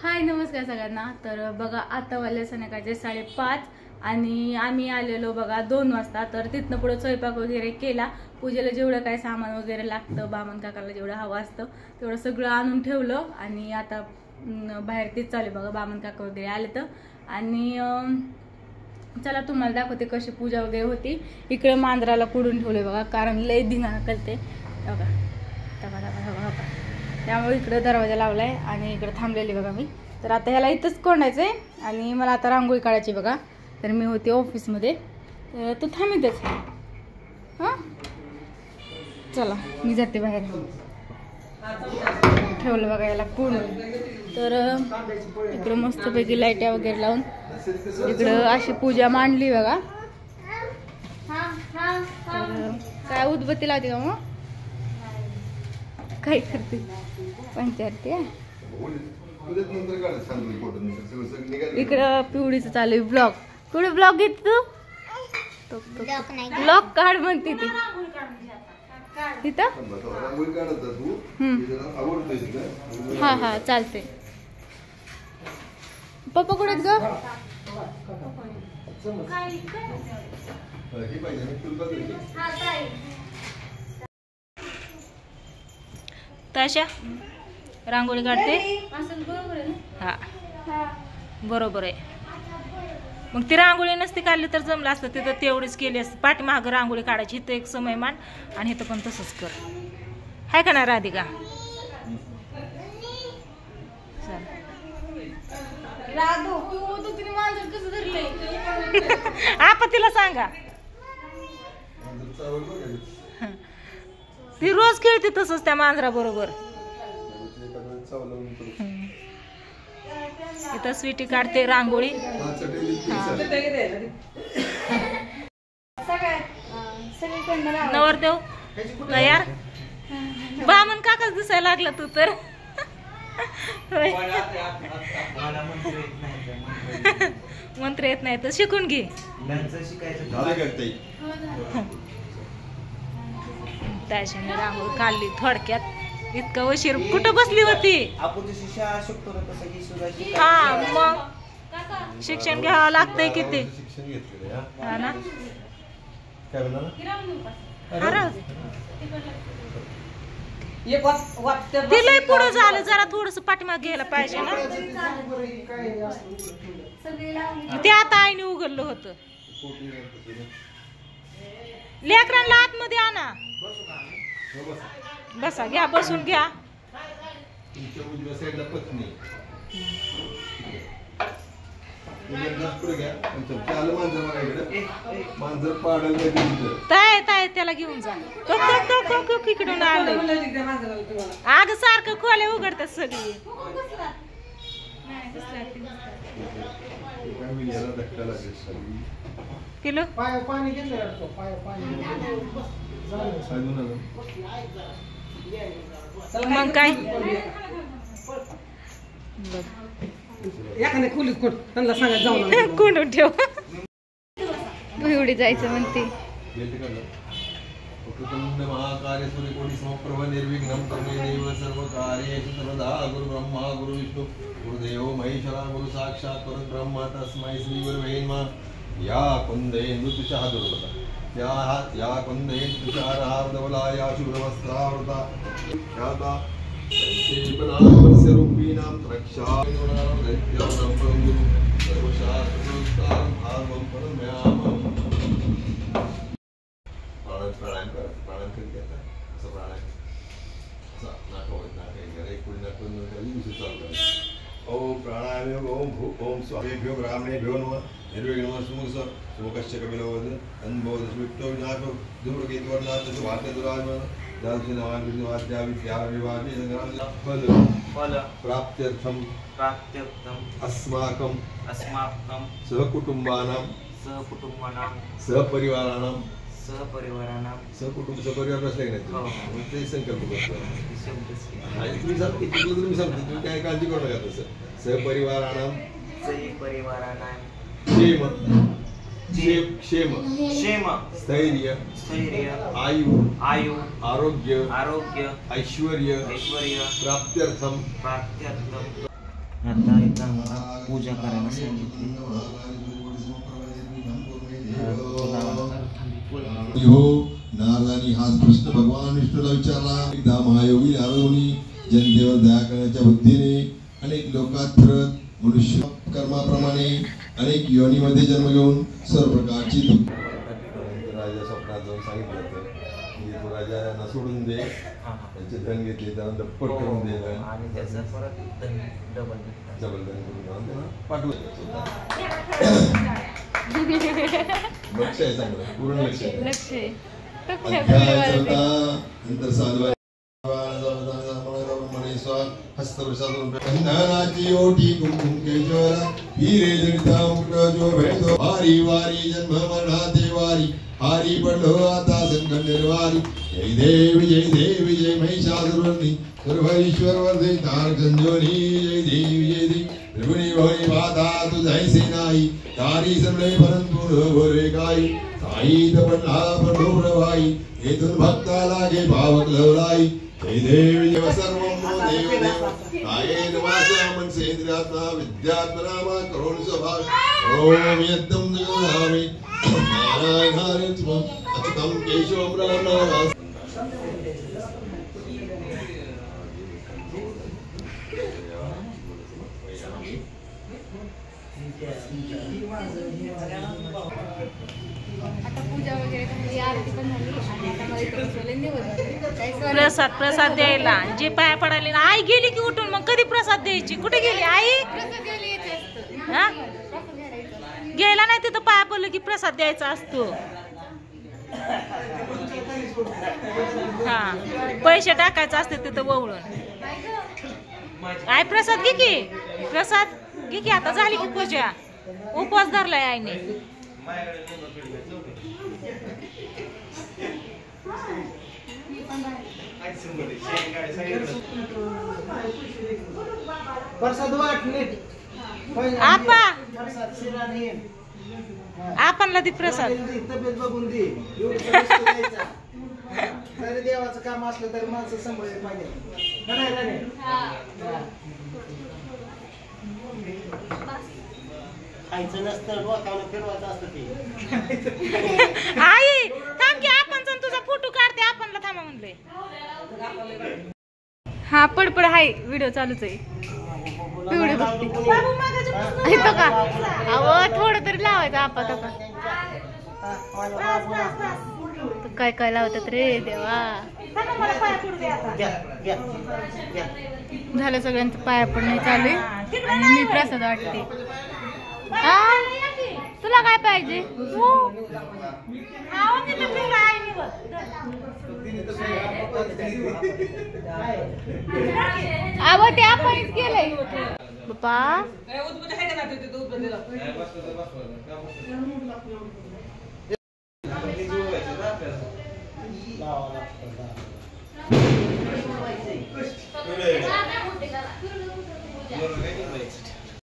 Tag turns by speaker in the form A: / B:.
A: हाय नमस्कार सगळ्यांना। तर बघा आता वाजले संध्याकाळचे 5:30 आणि आम्ही आलेलो बघा 2 वाजता। तर तिथनं पुढे स्वयंपाक वगैरे केला, पूजेला जेवढं काय सामान वगैरे लागतं बामण काकाला जेवढं हवं असतं तेवढं सगळं आणून ठेवलं आणि आता बाहेर तेच चालू बघा। बामण काका वगैरे आले तर आणि चला तुम्हाला दाखवते कशी पूजा वगैरे होती। इकडे मांजराला कुडून ठेवले बघा, कारण लय धिंगाणा करते बघा त्यामुळे इकडे दरवाजा लावलाय आणि इकडे थांबलेली बघा मी। तर आता ह्याला इथंच कोंडायचंय आणि मला आता रांगोळी काढायची बघा। तर मी होते ऑफिसमध्ये, तर तू थांबितच हां, चला मी जाते बाहेर। ठेवलं बघा याला कोंडून। तर इकडं मस्तपैकी लाईट्या वगैरे लावून इकडं अशी पूजा मांडली बघा। तर काय उदबत्ती लावते का मग, काय करते पंचायती इकडं पिवडीचं चालू आहे ब्लॉग। पिवडी ब्लॉग घेते तू, ब्लॉग काढ म्हणते ती तिथं। हा हा चालते। पप्पा कुठे ग? तशा रांगोळी काढते हा बरोबर आहे। मग ती रांगोळी नसती काढली तर जमलं असतं, तिथं तेवढीच केली असते। पाठीमागं रांगोळी काढायची, इथं एक समय मान आणि इथं पण तसंच कर, हाय का ना राधिका? आपण तिला सांगा, ती रोज खेळते तसंच त्या मांजरा बरोबर। इथं स्वीटी काढते रांगोळी। नवरदेव तयार, बामण काकाच दिसायला लागला तू तर। मंत्र येत नाही तर शिकून घे। त्याच्याने रांगोळी काढली थोडक्यात। इतकं उशीर कुठं बसली होती? हा मग शिक्षण घ्यावं लागतंय किती हा ना। तिला पुढं झालं, जरा थोडस पाठीमाग घ्यायला पाहिजे ना। ते आता आईने उघडलं होतं। लेकरांना आतमध्ये आणा, बसा घ्या, बसून घ्या। ताय ताय त्याला घेऊन जा, इकडून आलं अगं सारखं खोल्या उघडतात सगळी। किलो मग काय कोंडून ठेव, एवढी जायचं म्हणते।
B: महाकार्य सूर्यकोटि समप्रभ निर्विघ्नं तन्मे सर्वकार्येषु सर्वदा गुरु ब्रह्मा गुरु विष्णु गुरुदेवो महेश्वरा गुरु साक्षात् परब्रह्म तस्मै श्री गुरवे नमः। या कुन्देन्दुतुषः दुर्लभा या कुन्देन्दुतुषारहारधवला या शुभ्रवस्त्रावृता ख्याता पंचेपनामस्य रूपीणां रक्षाणां दैत्यानां परं सर्वशास्त्रसंस्कारं भावं परमयामम्। प्राणायाम करा, प्राणायाम करते आता असं प्राणायाम असा नाकावर नाका एक पुढे नाकून चालू करा। ओम प्राणायाम ओम भू ओम स्वाहेभ्यो ब्राह्मणेभ्यो नमः निर्विघ्नं सुमुख सुमुखश्च कपिलो वद अनुभव दशविक्तो विनाशो धूम्रकेतुवर्णात् वाद्यदुराजमान दालचिनवान् विष्णुवाद्या विद्या विवादे फल फल प्राप्त्यर्थम अस्माकं सहकुटुंबानां सहपरिवाराणां सहकुटुंब सपरिवार नसले नाही ते संकल्प करतो। आणि तुम्ही सांगतो तुम्ही काय काळजी करू नका तसं। सहपरिवाराणां क्षेम क्षेम क्षेम स्थैर्य स्थैर्य आयु आयु आरोग्य आरोग्य ऐश्वर्य ऐश्वर्य प्राप्त्यर्थम प्राप्त्यर्थम
C: आता इथं आम्हाला पूजा करायला सांगितली.
B: हो नारदानी हाच प्रश्न भगवान विष्णूला विचारला. एकदा महायोगी नारदमुनी जनतेवर दया करण्याच्या बुद्धीने अनेक लोकात फिरत मनुष्य कर्माप्रमाणे अनेक योनीमध्ये जन्म घेऊन सर्व प्रकारची राजा स्वप्नात जाऊन सांगितलं होतं की तू राजांना सोडून दे, त्यांचे धन घेतले त्यानंतर पट करून दे
C: आणि त्याचं परत डबल
B: डबल धन करून त्यांना पाठवायचं. लक्ष आहे चांगलं, पूर्ण लक्ष आहे. नंतर साधू हस्तवृषाची ओटी कुंकुम केशर हिरे जडिता मुकुट जो भेटो वारी वारी जन्म मरणाते वारी हारी पडलो आता संकट निर्वारी. जय देव जय महिषासुरवर्णी सर्व ईश्वर वर्धे तारक संजोनी. जय देवी त्रिभुवनी भवनी माता तू जैसे नाही तारी सर्वे परंतु भोरे काही साईत पडला पडो प्रभाई येथून भक्ता लागे भावक लवलाई. जय देव जय सर्वं देव देव कायेन वाचा मनसेंद्रियात्मा विद्यात्मनामा करोण स्वभाव. ओम यद्दं जगदामि नारायणार्यं अच्युतं केशवं राम.
A: आता पूजा वगैरे झाली, आरती पण झाली आणि आता मला इकडे बसवलंय निवेदन.
D: प्रसाद द्यायला जे पाया पडायले ना. आई गेली की उठून, मग कधी प्रसाद द्यायची? कुठे गेली आई? हा गेला नाही तिथं पाया पडलं की प्रसाद द्यायचा असतो. हा पैसे टाकायचं असते तिथं वळून. आई प्रसाद घे की, प्रसाद घे की. आता झाली की पूजा, उपवास धरलाय आईने. आपा आपणला ती प्रसाद
C: तब्येत बघून दे. जरी देवाचं काम असलं तरी माणसं सांभाळले पाहिजे. खायचं नसतं डोकावलं फिरवायचं असतं ते.
D: आई थांब की, आपण जाऊन तुझा फोटो काढते. आपणला थांबा म्हणले.
A: हा पडपड हाय, व्हिडिओ चालूच आहे. पिवळे बघते ऐकतो का? अहो थोडं तरी लावायचं आपा. तो का काय काय लावतात रे देवा. झालं सगळ्यांचं पाया पडणं चालू आहे आणि मी प्रसाद वाटते. तुला काय पाहिजे? अहो ते आपणच केलंय बाप्पा.
C: लावा